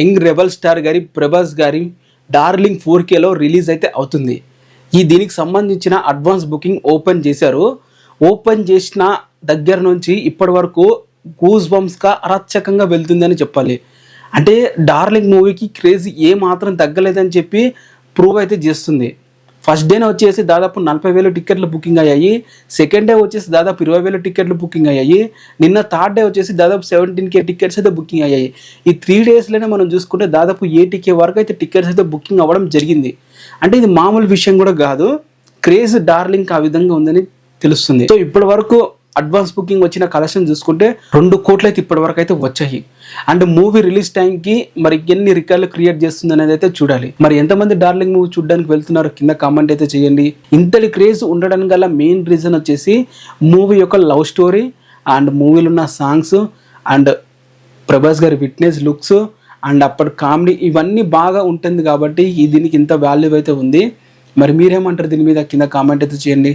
Young rebel star గారి ప్రభాస్ గారి darling 4Kలో release అయితే అవుతుంది. దీనికి సంబంధించిన అడ్వాన్స్ బుకింగ్ ఓపెన్ చేశారు. ఓపెన్ చేసిన దగ్గర నుంచి ఇప్పటి వరకు గూస్ బంప్స్గా అరాచకంగా వెళ్తుందని చెప్పాలి. అంటే డార్లింగ్ మూవీకి క్రేజ్ ఏ మాత్రం తగ్గలేదని చెప్పి ప్రూవ్ అయితే చేస్తుంది. ఫస్ట్ డేనే వచ్చేసి దాదాపు 40,000 టికెట్లు బుకింగ్ అయ్యాయి. సెకండ్ డే వచ్చేసి దాదాపు 20,000 టికెట్లు బుకింగ్ అయ్యాయి. నిన్న థర్డ్ డే వచ్చేసి దాదాపు 17K టికెట్స్ అయితే బుకింగ్ అయ్యాయి. ఈ 3 డేస్లోనే మనం చూసుకుంటే దాదాపు 80K వరకు అయితే టికెట్స్ అయితే బుకింగ్ అవ్వడం జరిగింది. అంటే ఇది మామూలు విషయం కూడా కాదు. క్రేజ్ డార్లింగ్ ఆ విధంగా ఉందని తెలుస్తుంది. సో ఇప్పటి వరకు అడ్వాన్స్ బుకింగ్ వచ్చిన కలెక్షన్ చూసుకుంటే 2 కోట్లు అయితే ఇప్పటి వరకు అయితే వచ్చాయి. అండ్ మూవీ రిలీజ్ టైంకి మరి ఎన్ని రికార్డులు క్రియేట్ చేస్తుంది అనేది అయితే చూడాలి. మరి ఎంతమంది డార్లింగ్ మూవీ చూడడానికి వెళ్తున్నారు కింద కామెంట్ అయితే చేయండి. ఇంతటి క్రేజ్ ఉండడానికి గల మెయిన్ రీజన్ వచ్చేసి మూవీ యొక్క లవ్ స్టోరీ అండ్ మూవీలో ఉన్న సాంగ్స్ అండ్ ప్రభాస్ గారి విట్నెస్ లుక్స్ అండ్ అప్పటి కామెడీ ఇవన్నీ బాగా ఉంటుంది కాబట్టి దీనికి ఇంత వాల్యూ అయితే ఉంది. మరి మీరేమంటారు దీని మీద కింద కామెంట్ అయితే చేయండి.